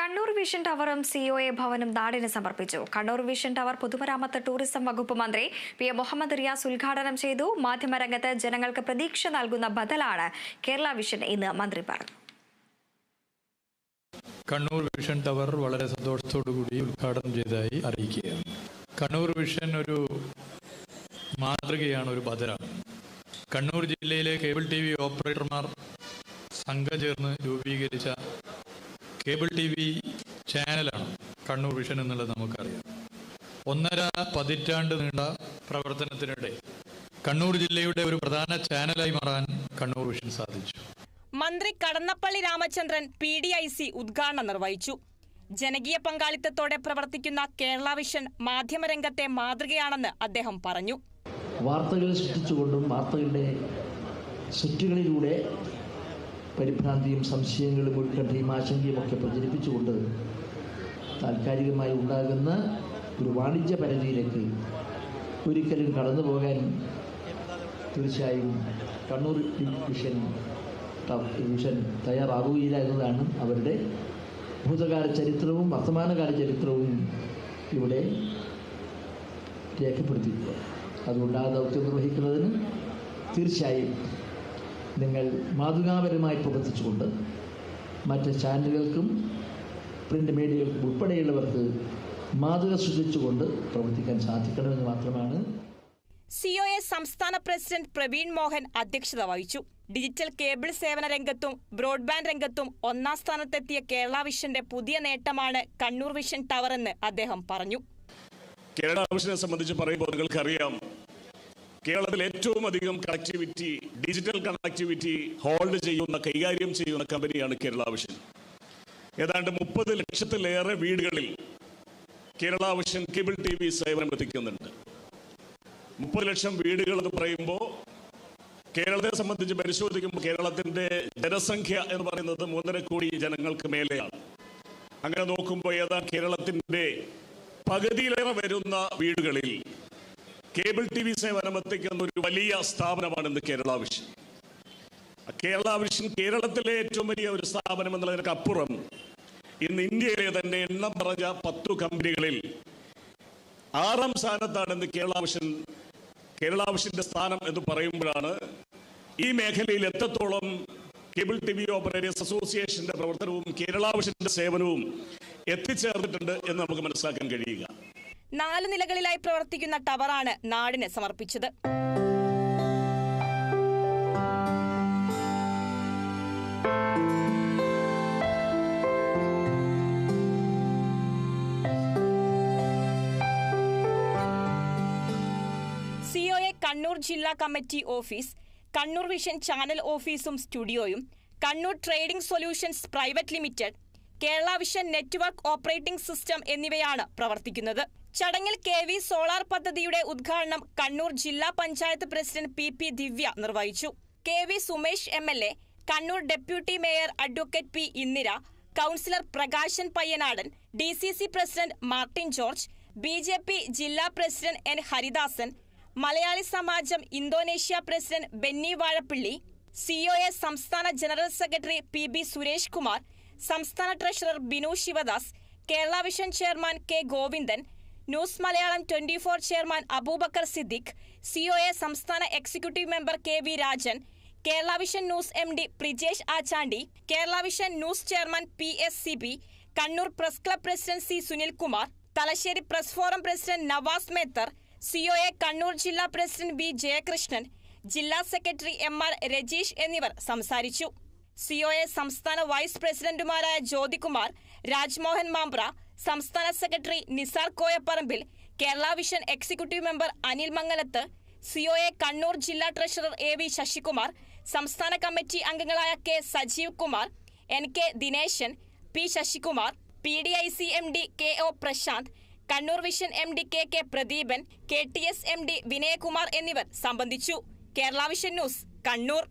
Kannur vision ടവറും COA ഭവനും നാടിന് സമർപ്പിച്ചു. Kannur vision tower പൊതുമരാമത്ത് ടൂറിസം വകുപ്പ് മന്ത്രി പി.എ. മുഹമ്മദ് റിയാസ് ഉദ്ഘാടനം ചെയ്തു. മാധ്യമരംഗത്ത് ജനങ്ങൾക്ക് പ്രതീക്ഷ നൽകുന്ന ബദലാണ് കേരള വിഷൻ എന്ന് മന്ത്രി പറഞ്ഞു. കണ്ണൂർ വിഷൻ ടവർ വളരെ സന്തോഷത്തോടുകൂടി ഉദ്ഘാടനം ചെയ്തതായി അറിയിക്കുകയാണ്. കണ്ണൂർ വിഷൻ ഒരു മാതൃകയാണ്, ഒരു ബദലാണ്. കണ്ണൂർ ജില്ലയിലെ കേബിൾ TV ഓപ്പറേറ്റർമാർ സംഘം ചേർന്ന് രൂപീകരിച്ച കേബിൾ TV ചാനലാണ് കണ്ണൂർ വിഷൻ എന്നുള്ളത് നമുക്കറിയാം. 1.5 പതിറ്റാണ്ട് നീണ്ട പ്രവർത്തനത്തിനിടെ കണ്ണൂർ ജില്ലയുടെ ഒരു പ്രധാന ചാനലായി മാറാൻ കണ്ണൂർ വിഷൻ സാധിച്ചു. മന്ത്രി കടന്നപ്പള്ളി രാമചന്ദ്രൻ PDIC ഉദ്ഘാടനം നിർവഹിച്ചു. ജനകീയ പങ്കാളിത്തത്തോടെ പ്രവർത്തിക്കുന്ന കേരള വിഷൻ മാധ്യമരംഗത്തെ മാതൃകയാണെന്ന് അദ്ദേഹം പറഞ്ഞു. വാർത്തകൾ സൃഷ്ടിച്ചുകൊണ്ടും വാർത്തകളുടെ സെറ്റുകളിലൂടെ പരിഭ്രാന്തിയും സംശയങ്ങളും ഉത്കണ്ഠയും ആശങ്കയും ഒക്കെ പ്രചരിപ്പിച്ചുകൊണ്ട് താൽക്കാലികമായി ഉണ്ടാകുന്ന ഒരു വാണിജ്യ പരിധിയിലേക്ക് ഒരിക്കലും കടന്നു പോകാൻ തീർച്ചയായും കണ്ണൂർ വിഷൻ തയ്യാറാവുകയില്ല എന്നതാണ് അവരുടെ ഭൂതകാല ചരിത്രവും വർത്തമാനകാല ചരിത്രവും ഇവിടെ രേഖപ്പെടുത്തിയിട്ടുള്ളത്. അതുകൊണ്ട് ആ ദൗത്യം നിർവഹിക്കുന്നതിന് തീർച്ചയായും നിങ്ങൾ മാതൃകാപരമായി പ്രവർത്തിച്ചുകൊണ്ട് മറ്റ് ചാനലുകൾക്കും പ്രിൻ്റ് മീഡിയകൾക്കും ഉൾപ്പെടെയുള്ളവർക്ക് മാതൃക സൃഷ്ടിച്ചുകൊണ്ട് പ്രവർത്തിക്കാൻ സാധിക്കണമെന്ന് മാത്രമാണ്. സിഒഎ സംസ്ഥാന പ്രസിഡന്റ് പ്രവീൺ മോഹൻ അധ്യക്ഷത വഹിച്ചു. ഡിജിറ്റൽ കേബിൾ സേവന രംഗത്തും ബ്രോഡ്ബാൻഡ് രംഗത്തും 1ാം സ്ഥാനത്തെത്തിയ കേരള വിഷന്റെ പുതിയ നേട്ടമാണ് കണ്ണൂർ വിഷൻ ടവർ എന്ന് അദ്ദേഹം പറഞ്ഞു. കേരള വിഷനെ സംബന്ധിച്ച് പറയുമ്പോൾ നിങ്ങൾക്കറിയാം, കേരളത്തിൽ ഏറ്റവും അധികം കണക്ടിവിറ്റി, ഡിജിറ്റൽ കണക്ടിവിറ്റി കൈകാര്യം ചെയ്യുന്ന കമ്പനിയാണ് കേരള വിഷൻ. ഏതാണ്ട് 30 ലക്ഷത്തിലേറെ വീടുകളിൽ കേരള വിഷൻ കേബിൾ TV സേവനം എത്തിക്കുന്നുണ്ട്. 30 ലക്ഷം വീടുകൾ എന്ന് പറയുമ്പോൾ കേരളത്തെ സംബന്ധിച്ച് പരിശോധിക്കുമ്പോൾ കേരളത്തിന്റെ ജനസംഖ്യ എന്ന് പറയുന്നത് 3.5 കോടി ജനങ്ങൾക്ക് മേലെയാണ്. അങ്ങനെ നോക്കുമ്പോൾ ഏതാണ്ട് കേരളത്തിന്റെ പകുതിയിലേറെ വരുന്ന വീടുകളിൽ കേബിൾ TV സേവനം എത്തിക്കുന്ന ഒരു വലിയ സ്ഥാപനമാണ് ഇന്ന് കേരള വിഷൻ. കേരള വിഷൻ കേരളത്തിലെ ഏറ്റവും വലിയ ഒരു സ്ഥാപനം എന്നുള്ളതിനപ്പുറം ഇന്ന് ഇന്ത്യയിലെ തന്നെ എണ്ണം പറഞ്ഞ 10 കമ്പനികളിൽ 6ാം സ്ഥാനത്താണ് ഇന്ന് കേരള വിഷന്റെ സ്ഥാനം എന്ന് പറയുമ്പോഴാണ് ഈ മേഖലയിൽ എത്രത്തോളം കേബിൾ TV ഓപ്പറേറ്റേഴ്സ് അസോസിയേഷന്റെ പ്രവർത്തനവും കേരള വിഷന്റെ സേവനവും എത്തിച്ചേർന്നിട്ടുണ്ട് എന്ന് നമുക്ക് മനസ്സിലാക്കാൻ കഴിയുക. 4 നിലകളിലായി പ്രവർത്തിക്കുന്ന ടവറാണ് നാടിന് സമർപ്പിച്ചത്. സിഒഎ കണ്ണൂർ ജില്ലാ committee office, Kannur vision channel ഓഫീസും സ്റ്റുഡിയോയും, Kannur trading solutions private limited, Kerala vision network operating system എന്നിവയാണ് പ്രവർത്തിക്കുന്നത്. ചടങ്ങിൽ KV സോളാർ പദ്ധതിയുടെ ഉദ്ഘാടനം കണ്ണൂർ ജില്ലാ പഞ്ചായത്ത് പ്രസിഡന്റ് PP ദിവ്യ നിർവഹിച്ചു. KV Sumesh MLA, Kannur deputy mayor advocate P Indira, councillor Prakashan Payyanadan, DCC president Martin George, BJP ജില്ലാ president N Haridasan, Malayali Samajam Indonesia president Benny Vazhappilly, COA സംസ്ഥാന general secretary PB Suresh Kumar, സംസ്ഥാന treasurer Binu Sivadas, Kerala vision chairman K Govindan, news Malayalam 24 chairman Abubakar Siddique, COA സംസ്ഥാന executive member KV Rajan, Kerala vision news MD Prijesh Achandi, Kerala vision news chairman PSCB, Kannur press club president C Sunilkumar, Thalassery press forum president Navas Methar, COA Kannur ജില്ലാ president B Jayakrishnan, ജില്ലാ secretary MR Rajeesh എന്നിവർ സംസാരിച്ചു. COA സംസ്ഥാന vice പ്രസിഡന്റുമാരായ ജ്യോതികുമാർ, രാജ്മോഹൻ മാമ്പ്ര, സംസ്ഥാന secretary Nisar Koyaparambil, Kerala vision executive member Anil Mangalath, COA Kannur ജില്ലാ treasurer AV Sasikumar, സംസ്ഥാന committee അംഗങ്ങളായ K Sajeev Kumar, NK Dineshan, P Sasikumar, PDIC MD KO Prasanth, Kannur vision MD KK Pradeepan, KTS MD Vinayakumar എന്നിവർ സംബന്ധിച്ചു. Kerala vision news, Kannur.